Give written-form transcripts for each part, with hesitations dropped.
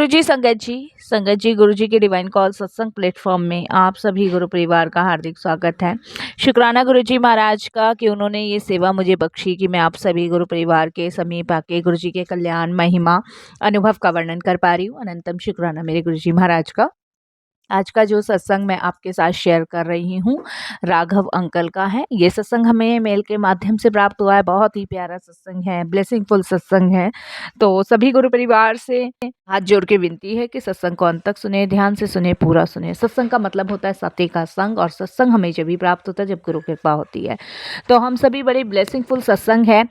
गुरुजी संगत जी गुरुजी के divine call सत्संग प्लेटफॉर्म में आप सभी गुरु परिवार का हार्दिक स्वागत है। शुक्राना गुरुजी महाराज का कि उन्होंने ये सेवा मुझे बख्शी कि मैं आप सभी गुरु परिवार के समीप आके गुरुजी के कल्याण महिमा अनुभव का वर्णन कर पा रही हूँ। अनंतम शुक्राना मेरे गुरुजी महाराज का। आज का जो सत्संग मैं आपके साथ शेयर कर रही हूँ राघव अंकल का है। ये सत्संग हमें मेल के माध्यम से प्राप्त हुआ है। बहुत ही प्यारा सत्संग है, ब्लेसिंगफुल सत्संग है। तो सभी गुरु परिवार से हाथ जोड़ के विनती है कि सत्संग को अंत तक सुने, ध्यान से सुने, पूरा सुने। सत्संग का मतलब होता है सत्य का संग, और सत्संग हमें जब भी प्राप्त होता है जब गुरु कृपा होती है। तो हम सभी बड़े ब्लेसिंगफुल सत्संग है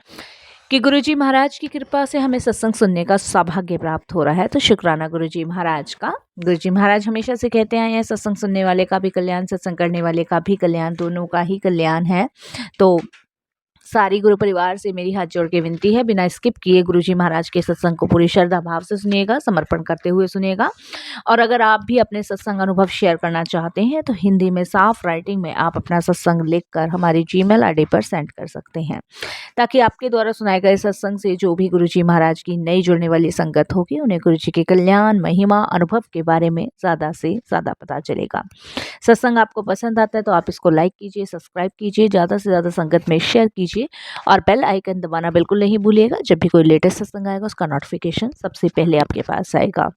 कि गुरुजी महाराज की कृपा से हमें सत्संग सुनने का सौभाग्य प्राप्त हो रहा है। तो शुक्राना गुरुजी महाराज का। गुरुजी महाराज हमेशा से कहते आए हैं सत्संग सुनने वाले का भी कल्याण, सत्संग करने वाले का भी कल्याण, दोनों का ही कल्याण है। तो सारी गुरु परिवार से मेरी हाथ जोड़ के विनती है, बिना स्किप किए गुरुजी महाराज के सत्संग को पूरी श्रद्धा भाव से सुनिएगा, समर्पण करते हुए सुनिएगा। और अगर आप भी अपने सत्संग अनुभव शेयर करना चाहते हैं तो हिंदी में साफ राइटिंग में आप अपना सत्संग लिखकर हमारी जीमेल आईडी पर सेंड कर सकते हैं, ताकि आपके द्वारा सुनाए गए सत्संग से जो भी गुरुजी महाराज की नई जुड़ने वाली संगत होगी उन्हें गुरुजी के कल्याण महिमा अनुभव के बारे में ज़्यादा से ज़्यादा पता चलेगा। सत्संग आपको पसंद आता है तो आप इसको लाइक कीजिए, सब्सक्राइब कीजिए, ज़्यादा से ज़्यादा संगत में शेयर कीजिए और बेल आइकन दबाना बिल्कुल नहीं भूलिएगा। जब भी कोई लेटेस्ट सत्संग आएगा उसका नोटिफिकेशन सबसे पहले आपके पास आएगा।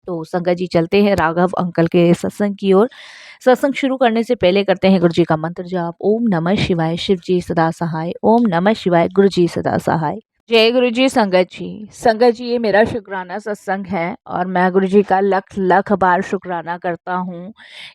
तो संगत जी चलते हैं राघव अंकल के सत्संग की ओर। सत्संग शुरू करने से पहले करते हैं गुरु जी का मंत्र जाप। ओम नमः शिवाय, शिव जी सदा सहाय। ओम नमः शिवाय, गुरु जी सदा सहाय। जय गुरु जी। संगत जी ये मेरा शुक्राना सत्संग है और मैं गुरु जी का लख लख बार शुक्राना करता हूँ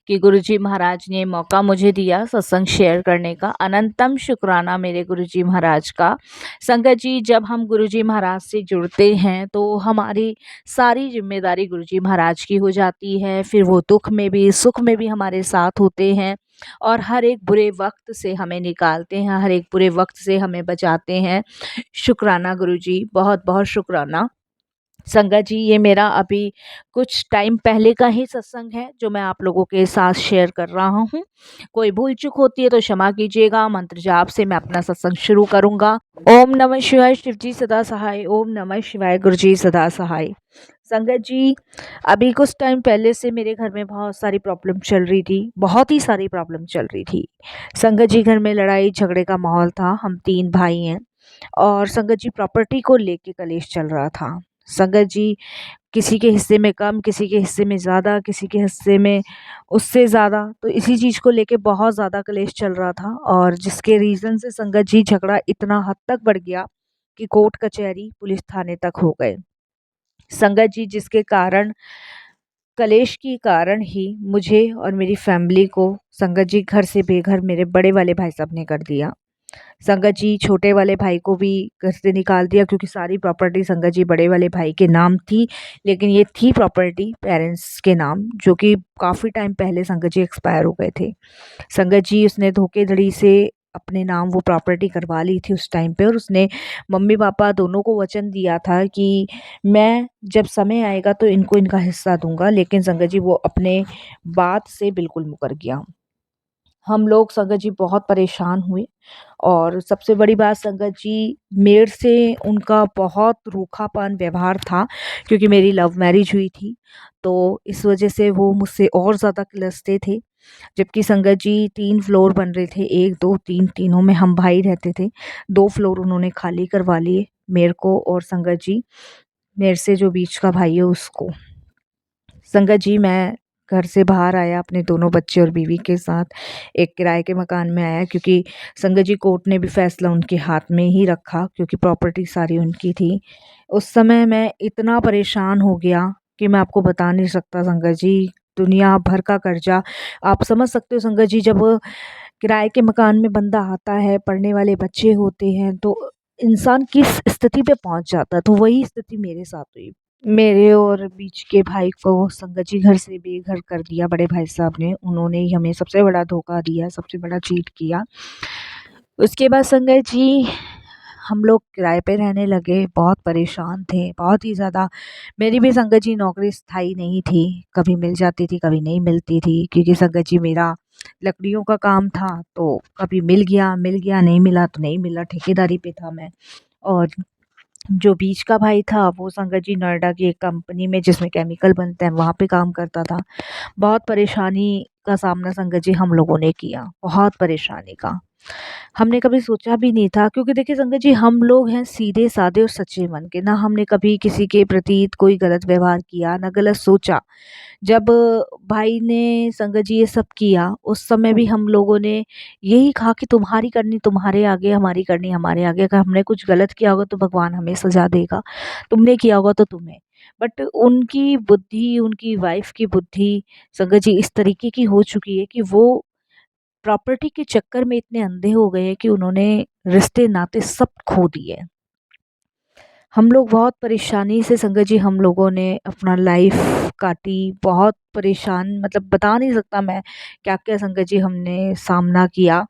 कि गुरु जी महाराज ने मौका मुझे दिया सत्संग शेयर करने का। अनंतम शुक्राना मेरे गुरु जी महाराज का। संगत जी जब हम गुरु जी महाराज से जुड़ते हैं तो हमारी सारी जिम्मेदारी गुरु जी महाराज की हो जाती है। फिर वो दुख में भी सुख में भी हमारे साथ होते हैं और हर एक बुरे वक्त से हमें निकालते हैं, हर एक बुरे वक्त से हमें बचाते हैं। शुक्राना गुरुजी, बहुत बहुत शुक्राना। संगत जी ये मेरा अभी कुछ टाइम पहले का ही सत्संग है जो मैं आप लोगों के साथ शेयर कर रहा हूँ। कोई भूल चूक होती है तो क्षमा कीजिएगा। मंत्र जाप से मैं अपना सत्संग शुरू करूंगा। ओम नमः शिवाय, शिव जी सदा सहाय। ओम नमः शिवाय, गुरु जी सदा सहाय। संगत जी अभी कुछ टाइम पहले से मेरे घर में बहुत सारी प्रॉब्लम चल रही थी, बहुत ही सारी प्रॉब्लम चल रही थी। संगत जी घर में लड़ाई झगड़े का माहौल था। हम 3 भाई हैं और संगत जी प्रॉपर्टी को लेके कलेश चल रहा था। संगत जी किसी के हिस्से में कम, किसी के हिस्से में ज़्यादा, किसी के हिस्से में उससे ज़्यादा, तो इसी चीज़ को लेके बहुत ज़्यादा कलेश चल रहा था। और जिसके रीज़न से संगत जी झगड़ा इतना हद तक बढ़ गया कि कोर्ट कचहरी पुलिस थाने तक हो गए। संगत जी जिसके कारण कलेश के कारण ही मुझे और मेरी फैमिली को संगत जी घर से बेघर मेरे बड़े वाले भाई साहब ने कर दिया। संगत जी छोटे वाले भाई को भी घर से निकाल दिया क्योंकि सारी प्रॉपर्टी संगत जी बड़े वाले भाई के नाम थी, लेकिन ये थी प्रॉपर्टी पेरेंट्स के नाम जो कि काफ़ी टाइम पहले संगत जी एक्सपायर हो गए थे। संगत जी उसने धोखेधड़ी से अपने नाम वो प्रॉपर्टी करवा ली थी उस टाइम पे, और उसने मम्मी पापा दोनों को वचन दिया था कि मैं जब समय आएगा तो इनको इनका हिस्सा दूंगा, लेकिन संगत जी वो अपने बात से बिल्कुल मुकर गया। हम लोग संगत जी बहुत परेशान हुए और सबसे बड़ी बात संगत जी मेरे से उनका बहुत रूखापन व्यवहार था क्योंकि मेरी लव मैरिज हुई थी, तो इस वजह से वो मुझसे और ज़्यादा किलसते थे। जबकि संगत जी 3 फ्लोर बन रहे थे, 1 2 3, तीनों में हम भाई रहते थे। 2 फ्लोर उन्होंने खाली करवा लिए मेरे को और संगत जी मेरे से जो बीच का भाई है उसको। संगत जी मैं घर से बाहर आया अपने दोनों बच्चे और बीवी के साथ, एक किराए के मकान में आया क्योंकि संगत जी कोर्ट ने भी फैसला उनके हाथ में ही रखा क्योंकि प्रॉपर्टी सारी उनकी थी। उस समय मैं इतना परेशान हो गया कि मैं आपको बता नहीं सकता संगत जी, दुनिया भर का कर्जा आप समझ सकते हो संगत जी। जब किराए के मकान में बंदा आता है, पढ़ने वाले बच्चे होते हैं, तो इंसान किस स्थिति पे पहुंच जाता है, तो वही स्थिति मेरे साथ हुई। मेरे और बीच के भाई को संगत जी घर से बेघर कर दिया बड़े भाई साहब ने। उन्होंने ही हमें सबसे बड़ा धोखा दिया, सबसे बड़ा चीट किया। उसके बाद संगत जी हम लोग किराए पे रहने लगे, बहुत परेशान थे, बहुत ही ज़्यादा। मेरी भी संगत जी नौकरी स्थायी नहीं थी, कभी मिल जाती थी, कभी नहीं मिलती थी क्योंकि संगत जी मेरा लकड़ियों का काम था, तो कभी मिल गया, नहीं मिला तो नहीं मिला, ठेकेदारी पे था मैं। और जो बीच का भाई था वो संगत जी नोएडा की एक कंपनी में जिसमें केमिकल बनते हैं वहाँ पे काम करता था। बहुत परेशानी का सामना संगत जी हम लोगों ने किया, बहुत परेशानी का। हमने कभी सोचा भी नहीं था, क्योंकि देखिए संगत जी हम लोग हैं सीधे साधे और सच्चे मन के, ना हमने कभी किसी के प्रति कोई गलत व्यवहार किया, ना गलत सोचा। जब भाई ने संगत जी ये सब किया, उस समय भी हम लोगों ने यही कहा कि तुम्हारी करनी तुम्हारे आगे, हमारी करनी हमारे आगे। अगर हमने कुछ गलत किया होगा तो भगवान हमें सजा देगा, तुमने किया होगा तो तुम्हें। बट उनकी बुद्धि, उनकी वाइफ की बुद्धि संगत जी इस तरीके की हो चुकी है कि वो प्रॉपर्टी के चक्कर में इतने अंधे हो गए हैं कि उन्होंने रिश्ते नाते सब खो दिए। हम लोग बहुत परेशानी से संगत जी हम लोगों ने अपना लाइफ काटी, बहुत परेशान, मतलब बता नहीं सकता मैं क्या-क्या संगत जी हमने सामना किया।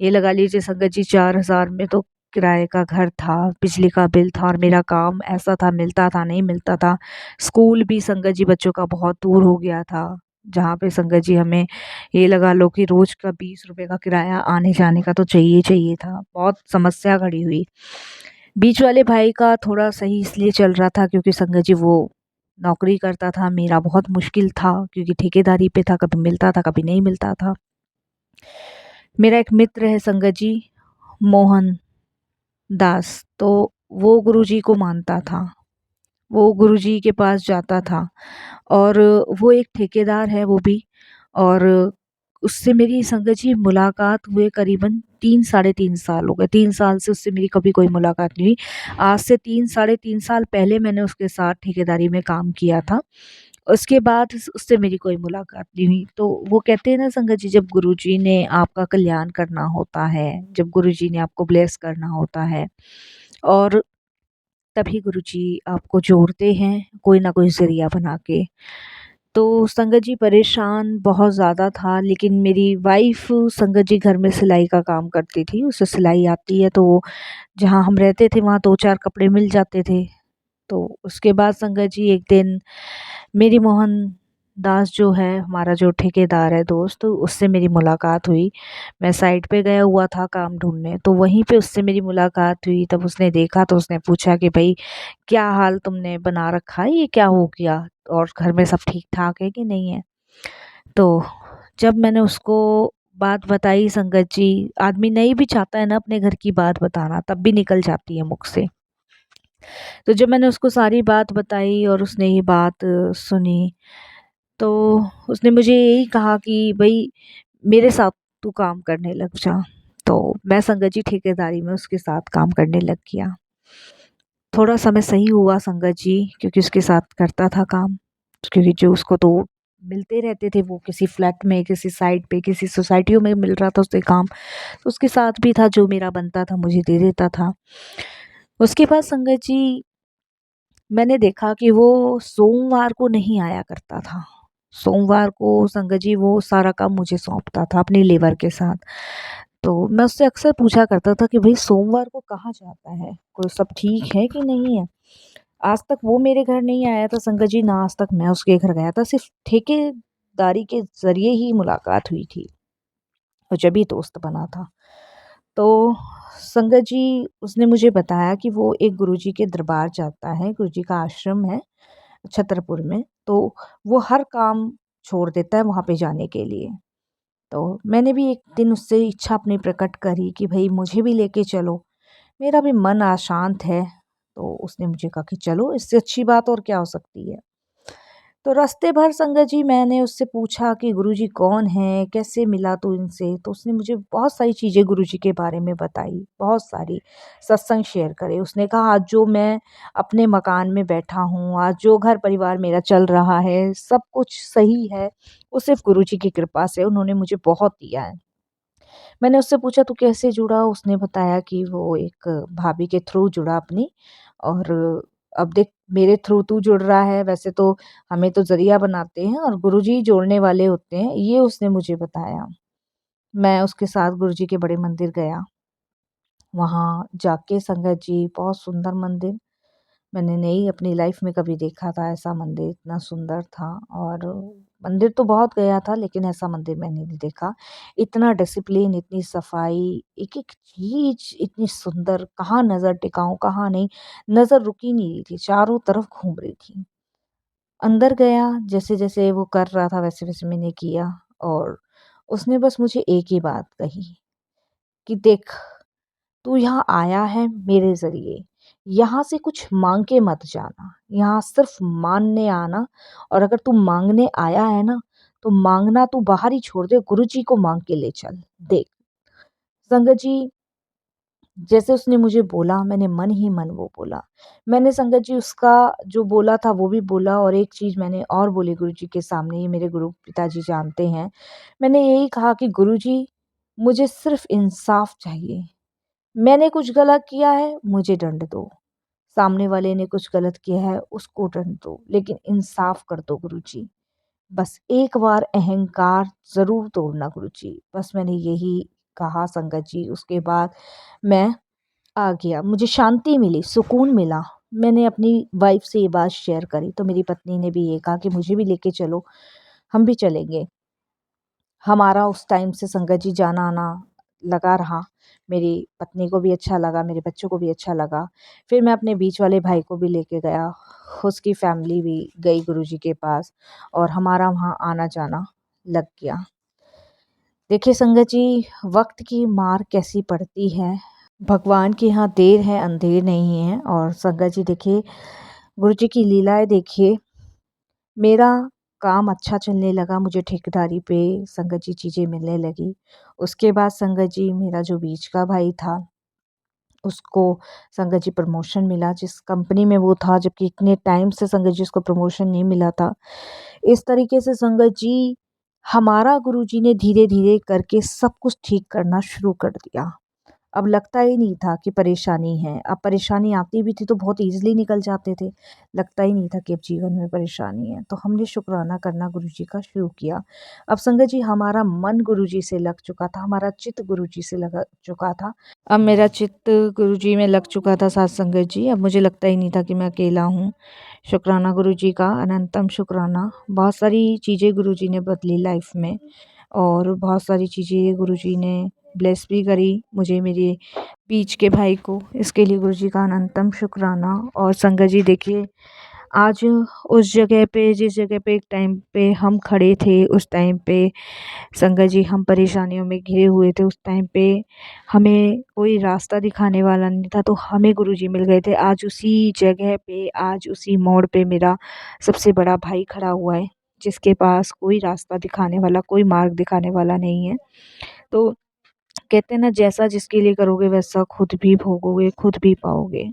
ये लगा लीजिए संगत जी 4000 में तो किराए का घर था, बिजली का बिल था और मेरा काम ऐसा था, मिलता था, नहीं मिलता था। स्कूल भी संगत जी बच्चों का बहुत दूर हो गया था, जहाँ पे संगत जी हमें ये लगा लो कि रोज़ का 20 रुपए का किराया आने-जाने का तो चाहिए चाहिए था। बहुत समस्या खड़ी हुई। बीच वाले भाई का थोड़ा सही इसलिए चल रहा था क्योंकि संगत जी वो नौकरी करता था, मेरा बहुत मुश्किल था क्योंकि ठेकेदारी पे था, कभी मिलता था, कभी नहीं मिलता था। मेरा एक मित्र है संगत जी, मोहन दास, तो वो गुरुजी को मानता था। वो गुरुजी के पास जाता था और वो एक ठेकेदार है वो भी, और उससे मेरी संगत जी मुलाकात हुए करीबन 3 साढ़े 3 साल हो गए। 3 साल से उससे मेरी कभी कोई मुलाकात नहीं हुई। आज से 3 साढ़े 3 साल पहले मैंने उसके साथ ठेकेदारी में काम किया था। उसके बाद उससे मेरी कोई मुलाकात नहीं हुई। तो वो कहते हैं ना संगत जी, जब गुरुजी ने आपका कल्याण करना होता है, जब गुरुजी ने आपको ब्लेस करना होता है, और तभी गुरुजी आपको जोड़ते हैं कोई ना कोई ज़रिया बना के। तो संगत जी परेशान बहुत ज़्यादा था, लेकिन मेरी वाइफ़ संगत जी घर में सिलाई का काम करती थी, उसे सिलाई आती है, तो वो जहाँ हम रहते थे वहाँ 2-4 कपड़े मिल जाते थे। तो उसके बाद संगत जी एक दिन मेरी मोहन दास जो है, हमारा जो ठेकेदार है दोस्त, उससे मेरी मुलाकात हुई। मैं साइट पे गया हुआ था काम ढूँढने, तो वहीं पे उससे मेरी मुलाकात हुई। तब उसने देखा तो उसने पूछा कि भई क्या हाल तुमने बना रखा है, ये क्या हो गया? और घर में सब ठीक-ठाक है कि नहीं है? तो जब मैंने उसको बात बताई संगत जी, आदमी नहीं भी चाहता है ना अपने घर की बात बताना, तब भी निकल जाती है मुख से। तो जब मैंने उसको सारी बात बताई और उसने ये बात सुनी, तो उसने मुझे यही कहा कि भई मेरे साथ तू काम करने लग जा। तो मैं संगत जी ठेकेदारी में उसके साथ काम करने लग गया। थोड़ा समय सही हुआ संगत जी, क्योंकि उसके साथ करता था काम, क्योंकि जो उसको तो मिलते रहते थे, वो किसी फ्लैट में, किसी साइट पे, किसी सोसाइटियों में मिल रहा था उसे काम, तो उसके साथ भी था, जो मेरा बनता था मुझे दे देता था। उसके बाद संगत जी मैंने देखा कि वो सोमवार को नहीं आया करता था। सोमवार को संगत जी वो सारा काम मुझे सौंपता था अपनी लेबर के साथ। तो मैं उससे अक्सर पूछा करता था कि भई सोमवार को कहाँ जाता है? कोई सब ठीक है कि नहीं है? आज तक वो मेरे घर नहीं आया था संगत जी, ना आज तक मैं उसके घर गया था। सिर्फ़ ठेकेदारी के ज़रिए ही मुलाकात हुई थी और जब ही दोस्त बना था। तो संगत जी उसने मुझे बताया कि वो एक गुरुजी के दरबार जाता है, गुरुजी का आश्रम है छतरपुर में, तो वो हर काम छोड़ देता है वहाँ पे जाने के लिए। तो मैंने भी एक दिन उससे इच्छा अपनी प्रकट करी कि भई मुझे भी लेके चलो, मेरा भी मन अशांत है। तो उसने मुझे कहा कि चलो, इससे अच्छी बात और क्या हो सकती है। तो रास्ते भर संगत जी मैंने उससे पूछा कि गुरुजी कौन हैं? कैसे मिला तू इनसे? तो उसने मुझे बहुत सारी चीज़ें गुरुजी के बारे में बताई, बहुत सारी सत्संग शेयर करे। उसने कहा आज जो मैं अपने मकान में बैठा हूँ, आज जो घर-परिवार मेरा चल रहा है, सब कुछ सही है, वो सिर्फ़ गुरुजी की कृपा से, उन्होंने मुझे बहुत दिया है। मैंने उससे पूछा तू कैसे जुड़ा? उसने बताया कि वो एक भाभी के थ्रू जुड़ा अपनी, और अब देख मेरे थ्रू तू जुड़ रहा है, वैसे तो हमें तो ज़रिया बनाते हैं और गुरुजी जोड़ने वाले होते हैं, ये उसने मुझे बताया। मैं उसके साथ गुरुजी के बड़े मंदिर गया, वहाँ जाके संगत जी बहुत सुंदर मंदिर, मैंने नहीं अपनी लाइफ में कभी देखा था ऐसा मंदिर, इतना सुंदर था। और मंदिर तो बहुत गया था लेकिन ऐसा मंदिर मैंने नहीं देखा। इतना डिसिप्लिन, इतनी सफाई, एक-एक चीज़ इतनी सुंदर, कहाँ नज़र टिकाऊँ, कहाँ नहीं, नज़र रुक ही नहीं रही थी, चारों तरफ घूम रही थी। अंदर गया, जैसे-जैसे वो कर रहा था वैसे-वैसे मैंने किया और उसने बस मुझे एक ही बात कही कि देख, तू यहाँ आया है मेरे ज़रिए, यहाँ से कुछ माँग के मत जाना, यहाँ सिर्फ़ मानने आना और अगर तू माँगने आया है ना, तो माँगना तू बाहर ही छोड़ दे, गुरुजी को माँग के ले चल। देख, संगत जी, जैसे उसने मुझे बोला मैंने मन ही मन वो बोला। मैंने संगत जी उसका जो बोला था वो भी बोला और एक चीज़ मैंने और बोली गुरुजी के सामने, ये मेरे गुरु पिताजी जानते हैं। मैंने यही कहा कि गुरुजी, मुझे सिर्फ़ इंसाफ़ चाहिए। मैंने कुछ गलत किया है, मुझे दंड दो। सामने वाले ने कुछ गलत किया है, उसको दंड दो, लेकिन इंसाफ़ कर दो गुरुजी। बस एक बार अहंकार ज़रूर तोड़ना गुरुजी। बस मैंने यही कहा संगत जी, उसके बाद मैं आ गया। मुझे शांति मिली, सुकून मिला। मैंने अपनी वाइफ़ से ये बात शेयर करी, तो मेरी पत्नी ने भी ये कहा कि मुझे भी लेके चलो, हम भी चलेंगे। हमारा उस टाइम से संगत जी जाना-आना लगा रहा। मेरी पत्नी को भी अच्छा लगा, मेरे बच्चों को भी अच्छा लगा। फिर मैं अपने बीच वाले भाई को भी लेके गया, उसकी फैमिली भी गई गुरुजी के पास और हमारा वहाँ आना-जाना लग गया। देखिए संगत जी, वक़्त की मार कैसी पड़ती है, भगवान के यहाँ देर है, अंधेर नहीं है और संगत जी देखिए, गुरुजी की लीलाएँ देखिए, मेरा काम अच्छा चलने लगा, मुझे ठेकेदारी पे संगत जी चीज़ें मिलने लगी। उसके बाद संगत जी मेरा जो बीच का भाई था, उसको संगत जी प्रमोशन मिला जिस कंपनी में वो था, जबकि इतने टाइम से संगत जी उसको प्रमोशन नहीं मिला था। इस तरीके से संगत जी हमारा गुरुजी ने धीरे-धीरे करके सब कुछ ठीक करना शुरू कर दिया। अब लगता ही नहीं था कि परेशानी है। अब परेशानी आती भी थी तो बहुत ईज़िली निकल जाते थे। लगता ही नहीं था कि अब जीवन में परेशानी है। तो हमने शुक्राना करना गुरुजी का शुरू किया। अब संगत जी हमारा मन गुरुजी से लग चुका था, हमारा चित्त गुरुजी से लगा चुका था। अब मेरा चित्त गुरुजी में लग चुका था साथ संगत जी। अब मुझे लगता ही नहीं था कि मैं अकेला हूँ। शुक्राना गुरुजी का, अनंतम शुक्राना। बहुत सारी चीज़ें गुरुजी ने बदली लाइफ़ में और बहुत सारी चीज़ें गुरुजी ने ब्लेस भी करी मुझे, मेरे बीच के भाई को। इसके लिए गुरुजी का अनंतम शुक्राना। और संगत जी देखिए, आज उस जगह पे, जिस जगह पे एक टाइम पे हम खड़े थे, उस टाइम पे संगत जी हम परेशानियों में घिरे हुए थे। उस टाइम पे हमें कोई रास्ता दिखाने वाला नहीं था, तो हमें गुरुजी मिल गए थे। आज उसी जगह पे, आज उसी मोड़ पे मेरा सबसे बड़ा भाई खड़ा हुआ है, जिसके पास कोई रास्ता दिखाने वाला, कोई मार्ग दिखाने वाला नहीं है। तो कहते हैं ना, जैसा जिसके लिए करोगे वैसा खुद भी भोगोगे, खुद भी पाओगे।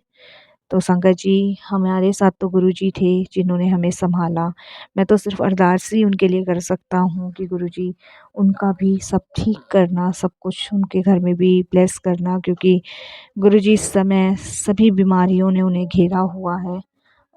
तो संगत जी हमारे साथ तो गुरुजी थे जिन्होंने हमें सँभाला। मैं तो सिर्फ़ अरदास ही उनके लिए कर सकता हूँ कि गुरुजी उनका भी सब ठीक करना, सब कुछ उनके घर में भी ब्लेस करना, क्योंकि गुरुजी इस समय सभी बीमारियों ने उन्हें घेरा हुआ है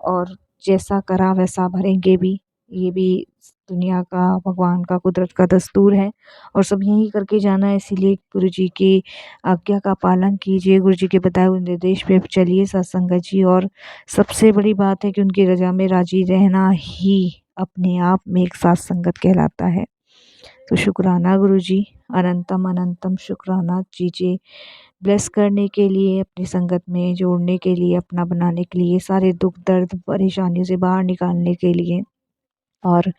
और जैसा करा वैसा भरेंगे भी। ये भी दुनिया का, भगवान का, कुदरत का दस्तूर है और सब यही करके जाना है। इसीलिए गुरुजी की आज्ञा का पालन कीजिए, गुरुजी के बताए हुए निर्देश पे चलिए सत्संगत जी। और सबसे बड़ी बात है कि उनकी रज़ा में राज़ी रहना ही अपने आप में एक साथ संगत कहलाता है। तो शुक्राना गुरुजी, अनंतम अनंतम शुक्राना कीजिए ब्लेस करने के लिए, अपनी संगत में जोड़ने के लिए, अपना बनाने के लिए, सारे दुख दर्द परेशानियों से बाहर निकालने के लिए। और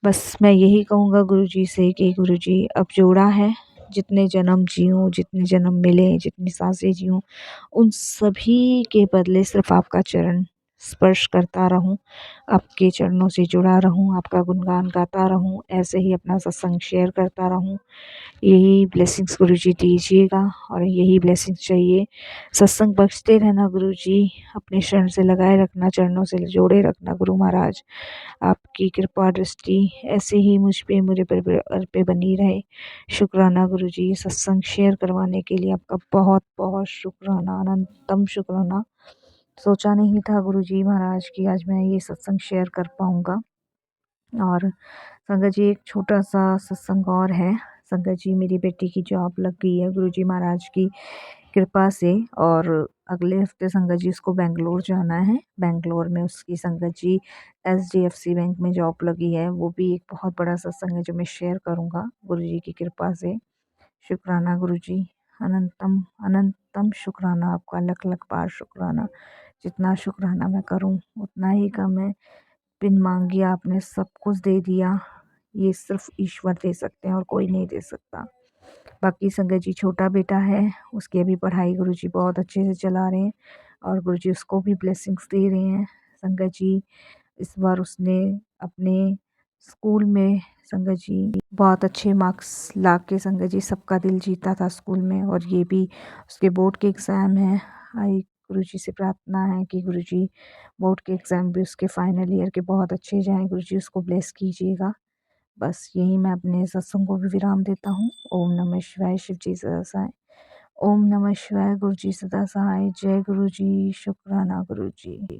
बस मैं यही कहूँगा गुरुजी से कि गुरुजी अब जोड़ा है, जितने जन्म जिऊँ, जितने जन्म मिले, जितनी सांसें जिऊँ, उन सभी के बदले सिर्फ़ आपका चरण स्पर्श करता रहूँ, आपके चरणों से जुड़ा रहूँ, आपका गुणगान गाता रहूँ, ऐसे ही अपना सत्संग शेयर करता रहूँ। यही ब्लेसिंग्स गुरुजी दीजिएगा और यही ब्लेसिंग्स चाहिए। सत्संग बख्शते रहना गुरुजी, अपने शरण से लगाए रखना, चरणों से जोड़े रखना गुरु महाराज। आपकी कृपा दृष्टि ऐसे ही मुझ पे, मेरे परिवार पे बनी रहे। शुक्राना गुरुजी, सत्संग शेयर करवाने के लिए आपका बहुत बहुत शुक्राना, अनंतम शुक्राना। सोचा नहीं था गुरुजी महाराज कि आज मैं ये सत्संग शेयर कर पाऊँगा। और संगत जी एक छोटा सा सत्संग और है। संगत जी मेरी बेटी की जॉब लग गई है गुरुजी महाराज की कृपा से। और अगले हफ्ते संगत जी उसको बेंगलोर जाना है। बेंगलोर में उसकी संगत जी एचडीएफसी बैंक में जॉब लगी है। वो भी एक बहुत बड़ा सत्संग है जो मैं शेयर करूँगा गुरुजी की कृपा से। शुक्राना गुरुजी, अनंतम अनंतम शुक्राना आपका, लख लख बार शुक्राना। जितना शुक्राना मैं करूं उतना ही कम है। बिन मांगे आपने सब कुछ दे दिया। ये सिर्फ ईश्वर दे सकते हैं और कोई नहीं दे सकता। बाकी संगत जी छोटा बेटा है, उसकी अभी पढ़ाई गुरुजी बहुत अच्छे से चला रहे हैं और गुरुजी उसको भी ब्लेसिंग्स दे रहे हैं। संगत जी इस बार उसने अपने स्कूल में संगत जी बहुत अच्छे मार्क्स ला के संगत जी सबका दिल जीता था स्कूल में। और ये भी उसके बोर्ड के एग्ज़ाम हैं। आई गुरुजी से प्रार्थना है कि गुरुजी बोर्ड के एग्ज़ाम भी उसके फाइनल ईयर के बहुत अच्छे जाएं। गुरुजी उसको ब्लेस कीजिएगा। बस यही मैं अपने सत्संग को भी विराम देता हूँ। ओम नमः शिवाय। शिव जी सदा सहाय। ओम नमः शिवाय। गुरुजी सदा सहाय। जय गुरुजी। शुक्राना गुरुजी।